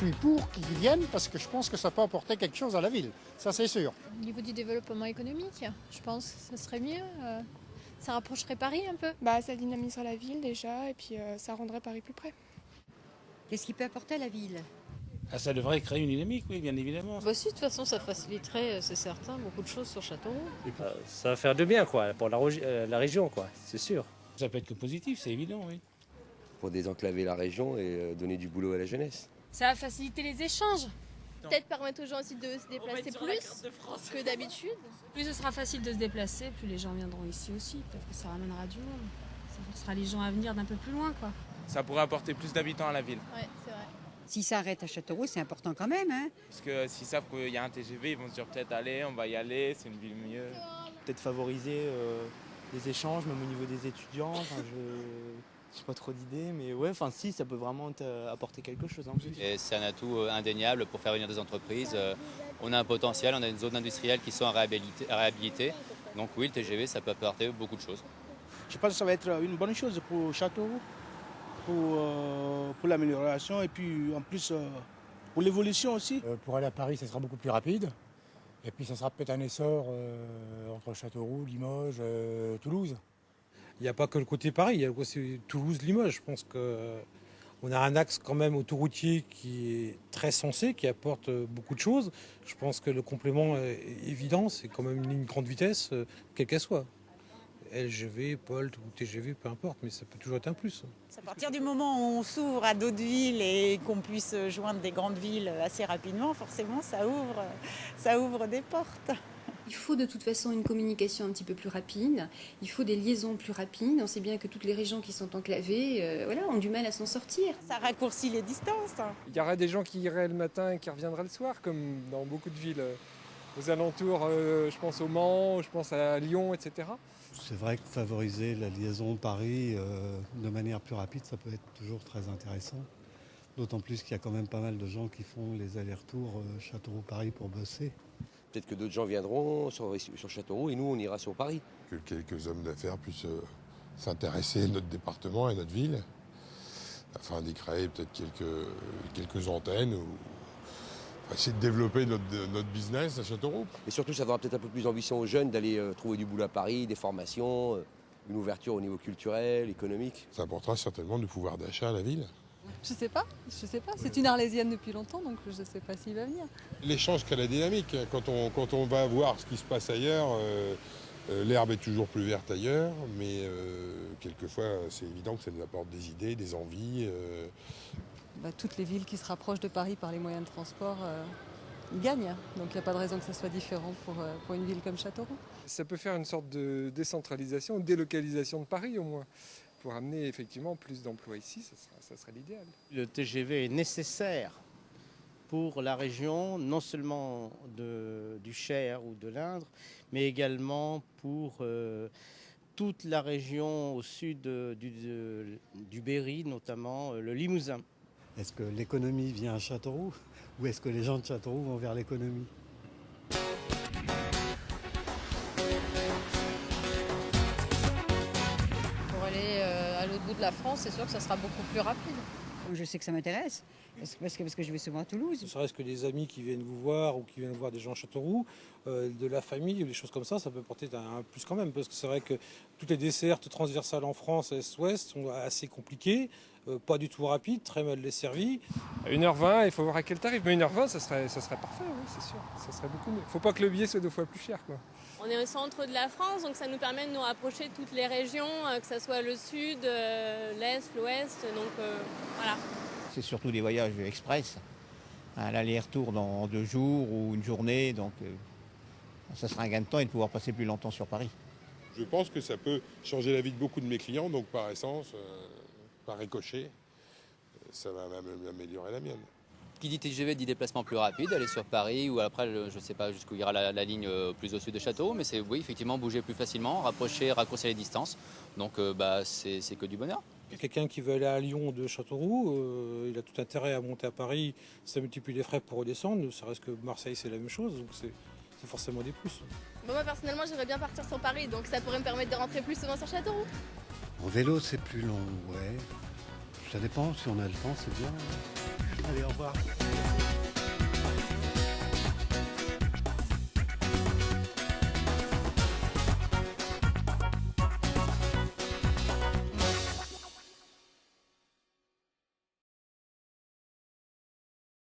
suis pour qu'ils viennent parce que je pense que ça peut apporter quelque chose à la ville, ça c'est sûr. Au niveau du développement économique, je pense que ça serait mieux. Ça rapprocherait Paris un peu. Ça dynamiserait la ville déjà et puis ça rendrait Paris plus près. Qu'est-ce qui peut apporter à la ville ? Ça devrait créer une dynamique, oui, bien évidemment. Si, de toute façon, ça faciliterait, c'est certain, beaucoup de choses sur Châteauroux. Ça va faire de bien, quoi, pour la région, quoi, c'est sûr. Ça peut être que positif, c'est évident, oui. Pour désenclaver la région et donner du boulot à la jeunesse. Ça va faciliter les échanges. Peut-être permettre aux gens aussi de se déplacer plus que d'habitude. Plus ce sera facile de se déplacer, plus les gens viendront ici aussi, parce que ça ramènera du monde. Ça forcera les gens à venir d'un peu plus loin, quoi. Ça pourrait apporter plus d'habitants à la ville. Ouais, c'est vrai. Si ça arrête à Châteauroux, c'est important quand même, hein. Parce que s'ils savent qu'il y a un TGV, ils vont se dire peut-être allez, on va y aller, c'est une ville mieux. Peut-être favoriser les échanges, même au niveau des étudiants. Je n'ai pas trop d'idées, mais ouais, si, ça peut vraiment apporter quelque chose en plus. Et c'est un atout indéniable pour faire venir des entreprises. On a un potentiel, on a une zone industrielle qui sont à réhabiliter. Donc oui, le TGV, ça peut apporter beaucoup de choses. Je pense que ça va être une bonne chose pour Châteauroux, pour l'amélioration et puis en plus pour l'évolution aussi. Pour aller à Paris, ça sera beaucoup plus rapide. Et puis ça sera peut-être un essor entre Châteauroux, Limoges, Toulouse. Il n'y a pas que le côté Paris, il y a le côté Toulouse-Limoges. Je pense qu'on a un axe quand même autoroutier qui est très sensé, qui apporte beaucoup de choses. Je pense que le complément est évident, c'est quand même une ligne grande vitesse, quelle qu'elle soit. LGV, POLT ou TGV, peu importe, mais ça peut toujours être un plus. À partir du moment où on s'ouvre à d'autres villes et qu'on puisse joindre des grandes villes assez rapidement, forcément ça ouvre des portes. Il faut de toute façon une communication un petit peu plus rapide, il faut des liaisons plus rapides. On sait bien que toutes les régions qui sont enclavées ont du mal à s'en sortir. Ça raccourcit les distances. Il y aura des gens qui iraient le matin et qui reviendraient le soir, comme dans beaucoup de villes aux alentours, je pense au Mans, je pense à Lyon, etc. C'est vrai que favoriser la liaison Paris de manière plus rapide, ça peut être toujours très intéressant. D'autant plus qu'il y a quand même pas mal de gens qui font les allers-retours Châteauroux-Paris pour bosser. Peut-être que d'autres gens viendront sur Châteauroux et nous on ira sur Paris. Que quelques hommes d'affaires puissent s'intéresser à notre département et à notre ville, afin d'y créer peut-être quelques antennes ou essayer de développer notre business à Châteauroux. Et surtout ça donnera peut-être un peu plus d'ambition aux jeunes d'aller trouver du boulot à Paris, des formations, une ouverture au niveau culturel, économique. Ça apportera certainement du pouvoir d'achat à la ville. Je sais pas. C'est une Arlésienne depuis longtemps, donc je ne sais pas s'il va venir. L'échange crée la dynamique. Quand on va voir ce qui se passe ailleurs, l'herbe est toujours plus verte ailleurs, mais quelquefois c'est évident que ça nous apporte des idées, des envies. Toutes les villes qui se rapprochent de Paris par les moyens de transport gagnent, donc il n'y a pas de raison que ça soit différent pour une ville comme Châteauroux. Ça peut faire une sorte de décentralisation, délocalisation de Paris au moins. Pour amener effectivement plus d'emplois ici, ça serait l'idéal. Le TGV est nécessaire pour la région, non seulement du Cher ou de l'Indre, mais également pour toute la région au sud du Berry, notamment le Limousin. Est-ce que l'économie vient à Châteauroux ou est-ce que les gens de Châteauroux vont vers l'économie ? À l'autre bout de la France, c'est sûr que ça sera beaucoup plus rapide. Je sais que ça m'intéresse, parce que je vais souvent à Toulouse. Ne serait-ce que des amis qui viennent vous voir ou qui viennent voir des gens à Châteauroux, de la famille ou des choses comme ça peut porter un plus quand même. Parce que c'est vrai que toutes les dessertes transversales en France, Est-Ouest, sont assez compliquées, pas du tout rapides, très mal desservies. 1h20, il faut voir à quel tarif. Mais 1h20, ça serait parfait, oui, c'est sûr. Ça serait beaucoup mieux. Il ne faut pas que le billet soit 2 fois plus cher, quoi. On est au centre de la France, donc ça nous permet de nous rapprocher de toutes les régions, que ce soit le sud, l'est, l'ouest, donc voilà. C'est surtout des voyages express, l'aller-retour dans 2 jours ou une journée, donc ça sera un gain de temps et de pouvoir passer plus longtemps sur Paris. Je pense que ça peut changer la vie de beaucoup de mes clients, donc par essence, par ricochet, ça va même améliorer la mienne. Qui dit TGV dit déplacement plus rapide, aller sur Paris ou après, je ne sais pas jusqu'où ira la ligne plus au sud de Châteauroux, mais c'est oui, effectivement bouger plus facilement, raccourcir les distances. Donc c'est que du bonheur. Quelqu'un qui veut aller à Lyon de Châteauroux, il a tout intérêt à monter à Paris, ça multiplie les frais pour redescendre, ça reste que Marseille c'est la même chose, donc c'est forcément des plus. Moi personnellement j'aimerais bien partir sur Paris, donc ça pourrait me permettre de rentrer plus souvent sur Châteauroux. En vélo c'est plus long, ouais. Ça dépend, si on a le temps c'est bien. Allez, au revoir.